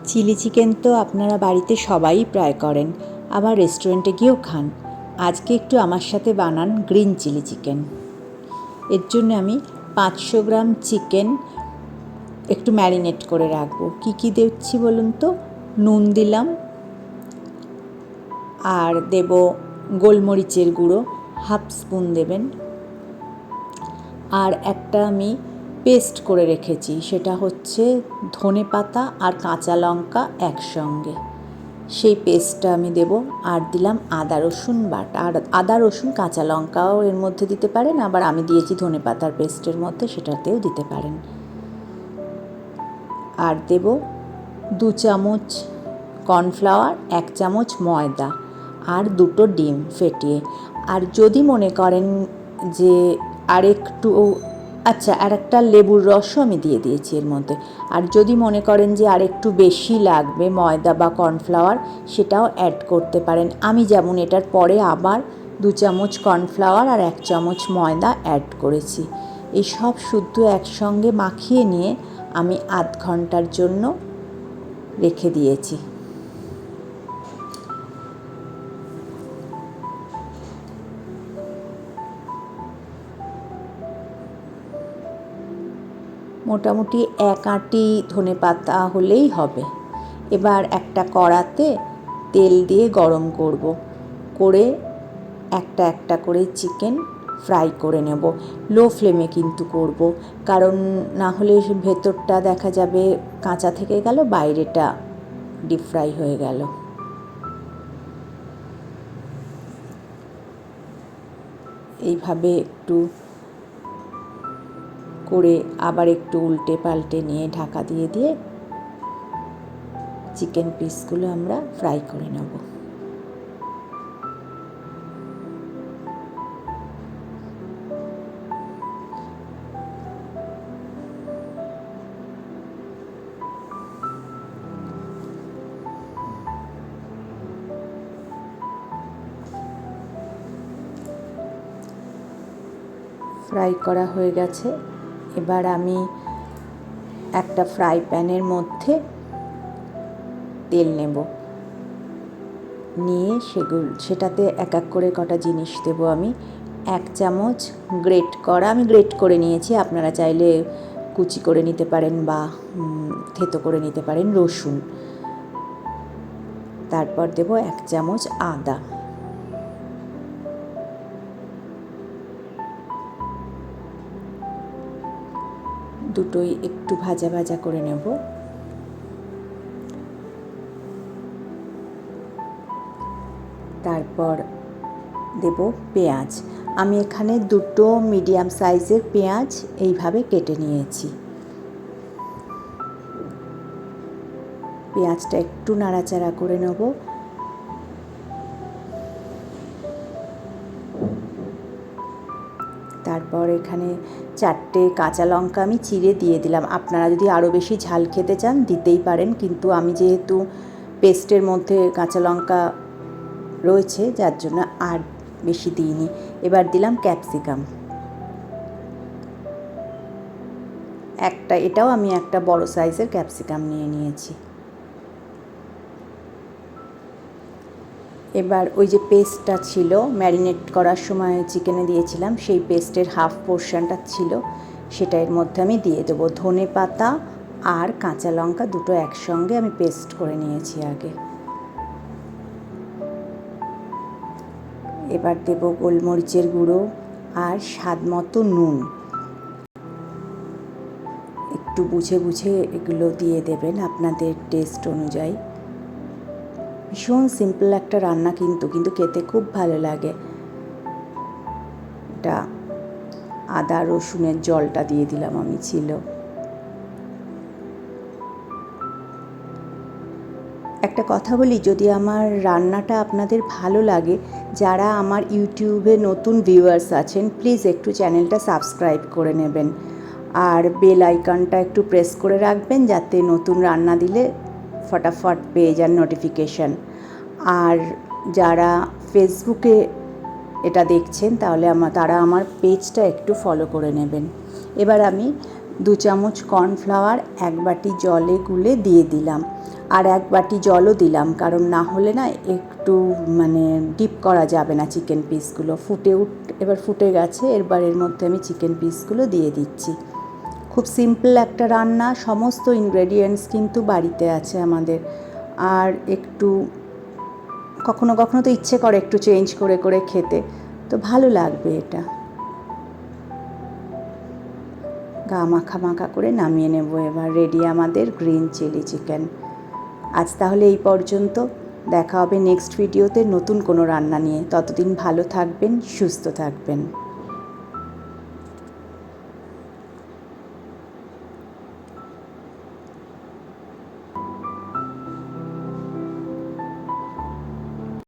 Chilli chicken তো আপনারা বাড়িতে সবাই প্রায় করেন, আবার রেস্টুরেন্টে গিয়েও খান। আজকে একটু আমার সাথে বানান গ্রিন চিলি চিকেন। এর জন্য আমি 500 গ্রাম চিকেন একটু ম্যারিনেট করে রাখবো। কী দিচ্ছি বলুন তো? নুন দিলাম, আর দেব গোলমরিচের গুঁড়ো, হাফ স্পুন দেবেন। আর একটা আমি পেস্ট করে রেখেছি, সেটা হচ্ছে ধনেপাতা আর কাঁচা লঙ্কা একসঙ্গে, সেই পেস্টটা আমি দেব। আর দিলাম আদা রসুন বাটা, আর আদা রসুন কাঁচা লঙ্কাও এর মধ্যে দিতে পারেন, আবার আমি দিয়েছি ধনেপাতার পেস্টের মধ্যে, সেটাতেও দিতে পারেন। আর দেব 2 চামচ কর্নফ্লাওয়ার, 1 চামচ ময়দা, আর 2টো ডিম ফেটিয়ে। আর যদি মনে করেন যে আরেকটু, আর একটা লেবুর রসও আমি দিয়ে দিয়েছি এর মধ্যে। আর যদি মনে করেন যে আরেকটু বেশি লাগবে ময়দা বা কর্নফ্লাওয়ার, সেটাও অ্যাড করতে পারেন। আমি যেমন এটার পরে আবার 2 চামচ কর্নফ্লাওয়ার আর 1 চামচ ময়দা অ্যাড করেছি। এই সব শুদ্ধ একসঙ্গে মাখিয়ে নিয়ে আমি আধ ঘন্টার জন্য রেখে দিয়েছি। মোটামুটি 1 আঁটি ধনেপাতা হলেই হবে। এবার একটা কড়াতে তেল দিয়ে গরম করব, করে একটা একটা করে চিকেন ফ্রাই করে নেব। লো ফ্লেমে কিন্তু করব, কারণ না হলে ভেতরটা দেখা যাবে কাঁচা থেকে গেল, বাইরেটা ডিপ ফ্রাই হয়ে গেল। এইভাবে একটু করে আবার একটু উল্টে পাল্টে নিয়ে ঢাকা দিয়ে দিয়ে চিকেন পিসগুলো আমরা ফ্রাই করে নেব। ফ্রাই করা হয়ে গেছে। এবার আমি একটা ফ্রাই প্যানের মধ্যে তেল নেব, নিয়ে সেটাতে এক এক করে কটা জিনিস দেব আমি। 1 চামচ আমি গ্রেট করে নিয়েছি, আপনারা চাইলে কুচি করে নিতে পারেন বা থেতো করে নিতে পারেন রসুন। তারপর দেব 1 চামচ আদা, দুটোই একটু ভাজা ভাজা করে নেব। তারপর দেব পেঁয়াজ। আমি এখানে 2টো মিডিয়াম সাইজের পেঁয়াজ এইভাবে কেটে নিয়েছি। পেঁয়াজটা একটু নাড়াচাড়া করে নেব। তারপর এখানে 4টে কাঁচা লঙ্কা আমি চিড়ে দিয়ে দিলাম। আপনারা যদি আরও বেশি ঝাল খেতে চান দিতেই পারেন, কিন্তু আমি যেহেতু পেস্টের মধ্যে কাঁচা লঙ্কা রয়েছে যার জন্য আর বেশি দিইনি। এবার দিলাম ক্যাপসিকাম এটাও আমি একটা বড় সাইজের ক্যাপসিকাম নিয়ে নিয়েছি। এবার ওই যে পেস্টটা ছিল, ম্যারিনেট করার সময় চিকেনে দিয়েছিলাম, সেই পেস্টের হাফ পোর্শনটা ছিল, সেটা এর মধ্যে আমি দিয়ে দেবো। ধনেপাতা আর কাঁচা লঙ্কা দুটো একসঙ্গে আমি পেস্ট করে নিয়েছি আগে। এবার দেব গোলমরিচের গুঁড়ো আর স্বাদ মতো নুন। একটু বুঝে বুঝে এগুলো দিয়ে দেবেন আপনাদের টেস্ট অনুযায়ী। ভীষণ সিম্পল একটা রান্না, কিন্তু খেতে খুব ভালো লাগে। এটা আদা রসুনের জলটা দিয়ে দিলাম আমি ছিল। একটা কথা বলি, যদি আমার রান্নাটা আপনাদের ভালো লাগে, যারা আমার ইউটিউবে নতুন ভিউয়ার্স আছেন, প্লিজ একটু চ্যানেলটা সাবস্ক্রাইব করে নেবেন, আর বেল আইকনটা একটু প্রেস করে রাখবেন, যাতে নতুন রান্না দিলে ফটাফট পেয়ে যান নোটিফিকেশান। আর যারা ফেসবুকে এটা দেখছেন তারা আমার পেজটা একটু ফলো করে নেবেন। এবার আমি 2 চামচ কর্নফ্লাওয়ার 1 বাটি জলে গুলে দিয়ে দিলাম। আর 1 বাটি জলও দিলাম, কারণ না হলে না একটু ডিপ করা যাবে না চিকেন পিসগুলো। এবার ফুটে গেছে, এবার এর মধ্যে আমি চিকেন পিসগুলো দিয়ে দিচ্ছি। খুব সিম্পল একটা রান্না, সমস্ত ইনগ্রেডিয়েন্টস কিন্তু বাড়িতে আছে আমাদের। আর একটু কখনো কখনো তো ইচ্ছে করে একটু চেঞ্জ করে করে খেতে, তো ভালো লাগবে এটা। গা মাখা মাখা করে নামিয়ে নেব। এবার রেডি আমাদের গ্রিন চিলি চিকেন। আজ তাহলে এই পর্যন্ত, দেখা হবে নেক্সট ভিডিওতে নতুন কোনো রান্না নিয়ে। ততদিন ভালো থাকবেন, সুস্থ থাকবেন।